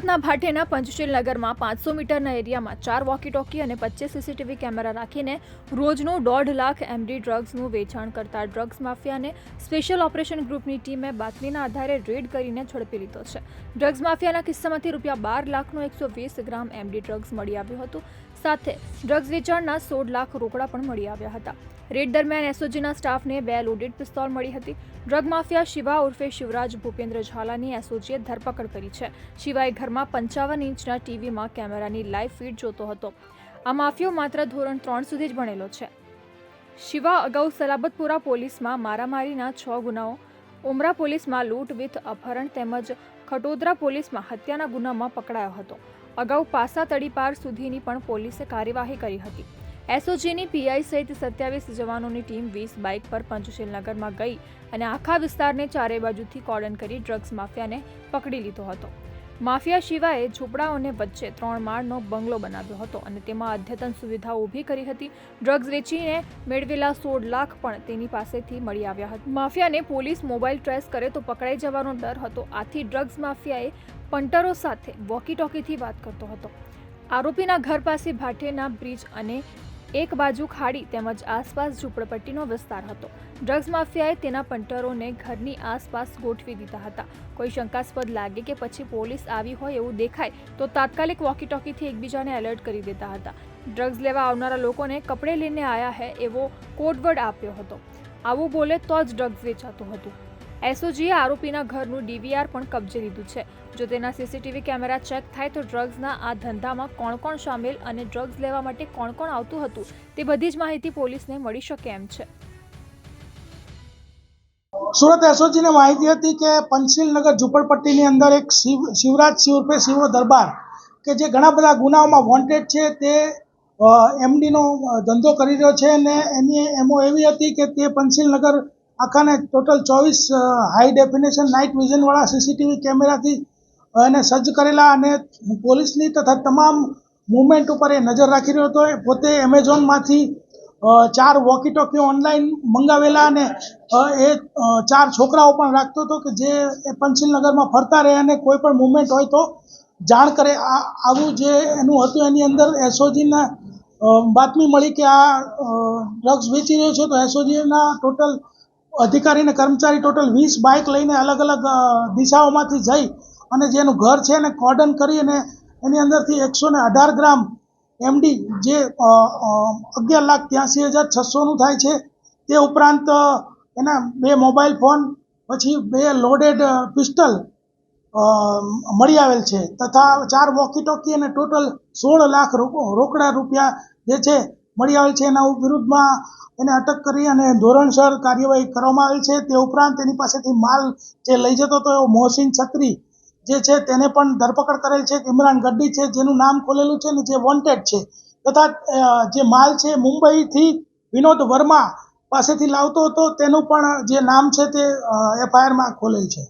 સુરતના ભાટેના પંચશીલ નગરમાં 500 મીટરના એરિયામાં 4 વોકી ટોકી અને 25 સીસીટીવી કેમેરા રાખીને રોજનું 1.5 લાખ એમડી ડ્રગ્સનું વેચાણ કરતા ડ્રગ્સ માફિયાને સ્પેશિયલ ઓપરેશન ગ્રુપની ટીમે બાતમીના આધારે રેડ કરીને ઝડપી લીધો છે। ડ્રગ્સ માફિયાના કિસ્સામાંથી ₹12 લાખનો 120 ગ્રામ એમડી ડ્રગ્સ મળી આવ્યું હતું। સાથે ડ્રગ્સ વેચાણના 16 લાખ રોકડા પણ મળી આવ્યા હતા। રેડ દરમિયાન એસઓજીના સ્ટાફને 2 લોડેડ પિસ્તોલ મળી હતી। ડ્રગ માફિયા શિવા ઉર્ફે શિવરાજ ભૂપેન્દ્ર ઝાલાની એસઓજીએ ધરપકડ કરી છે। શિવાએ ઘરમાં 55 ઇંચના ટીવીમાં કેમેરાની લાઈવ ફીડ જોતો હતો। આ માફિયો માત્ર ધોરણ 3 સુધી જ ભણેલો છે। શિવા અગાઉ સલાબતપુરા પોલીસમાં મારામારીના 6 ગુનાઓ, ઉમરા પોલીસમાં લૂંટ વિથ અપહરણ તેમજ ખટોદરા પોલીસમાં હત્યાના ગુનામાં પકડાયો હતો। અગાઉ પાસા તડીપાર સુધીની પણ પોલીસે કાર્યવાહી કરી હતી। એસઓજીની પીઆઈ સહિત 27 જવાનોની ટીમ 20 બાઇક પર પંચશીલ નગરમાં ગઈ અને આખા વિસ્તારને ચારે બાજુથી કોર્ડન કરી ડ્રગ્સ માફિયાને પકડી લીધો હતો। માફિયા શિવાએ ઝૂંપડાઓને વચ્ચે 3 માળનો બંગલો બનાવ્યો હતો અને તેમાં અદ્યતન સુવિધાઓ ઊભી કરી હતી। ડ્રગ્સ વેચીને મેળવેલા 16 લાખ પણ તેની પાસેથી મળી આવ્યા હતા। માફિયાને પોલીસ મોબાઈલ ટ્રેસ કરે તો પકડાઈ જવાનો ડર હતો, આથી ડ્રગ્સ માફિયાએ પંટરો સાથે વોકી ટોકીથી વાત કરતો હતો। આરોપીના ઘર પાસે ભાટેના બ્રિજ અને એક બાજુ ખાડી તેમજ આસપાસ ઝૂંપડપટ્ટીનો વિસ્તાર હતો। ડ્રગ્સ માફિયાએ તેના પંટરોને ઘરની આસપાસ ગોઠવી દીધા હતા। કોઈ શંકાસ્પદ લાગે કે પછી પોલીસ આવી હોય એવું દેખાય તો તાત્કાલિક વોકી ટોકીથી એકબીજાને એલર્ટ કરી દેતા હતા। ડ્રગ્સ લેવા આવનારા લોકોને કપડે લઈને આયા હે એવો કોડવર્ડ આપ્યો હતો। આવું બોલે તો જ ડ્રગ્સ વેચાતું હતું। એસઓજીએ આરોપીના ઘરનું ડીવીઆર પણ કબજે લીધું છે। જો તેના સીસીટીવી કેમેરા ચેક થાય તો ડ્રગ્સના આ ધંધામાં કોણ કોણ સામેલ અને ડ્રગ્સ લેવા માટે કોણ કોણ આવતું હતું તે બધી જ માહિતી પોલીસને મળી શકે એમ છે। સુરત એસઓજીને માહિતી હતી કે પંચશીલ નગર ઝૂંપડપટ્ટીની અંદર એક શિવરાજ ઉર્ફે શિવો દરબાર કે જે ઘણા બધા ગુનાઓમાં વોન્ટેડ છે તે એમડીનો ધંધો કરી રહ્યો છે અને એની એમો એવી હતી કે તે પંચશીલ નગર આખાને ટોટલ 24 હાઈ ડેફિનેશન નાઇટ વિઝનવાળા સીસીટીવી કેમેરાથી એને સજ્જ કરેલા અને પોલીસની તથા તમામ મુવમેન્ટ ઉપર એ નજર રાખી રહ્યો હતો। પોતે એમેઝોનમાંથી 4 વોકી ટોકી ઓનલાઈન મંગાવેલા અને એ 4 છોકરાઓ પણ રાખતો હતો કે જે પંચશીલ નગરમાં ફરતા રહે અને કોઈ પણ મુવમેન્ટ હોય તો જાણ કરે। આવું જે એનું હતું એની અંદર એસઓજીના બાતમી મળી કે આ ડ્રગ્સ વેચી રહ્યો છે, તો એસઓજીના ટોટલ અધિકારી અને કર્મચારી ટોટલ 20 બાઇક લઈને અલગ અલગ દિશાઓમાંથી જઈ અને જેનું ઘર છે એને કોર્ડન કરી અને એની અંદરથી 118 ગ્રામ એમડી જે 11,83,600નું થાય છે, તે ઉપરાંત એના 2 મોબાઈલ ફોન પછી 2 લોડેડ પિસ્ટલ મળી આવેલ છે તથા 4 વોકી ટોકી અને ટોટલ 16 લાખ રોકડા રૂપિયા જે છે મળી આવેલ છે। એના વિરુદ્ધમાં એને અટક કરી અને ધોરણસર કાર્યવાહી કરવામાં આવેલ છે। તે ઉપરાંત તેની પાસેથી માલ જે લઈ જતો હતો એવો મોહસિન છત્રી જે છે તેને પણ ધરપકડ કરેલ છે। ઇમરાન ગડ્ડી છે જેનું નામ ખોલેલું છે ને જે વોન્ટેડ છે તથા જે માલ છે મુંબઈથી વિનોદ વર્મા પાસેથી લાવતો હતો તેનું પણ જે નામ છે તે એફઆઈઆરમાં ખોલેલ છે।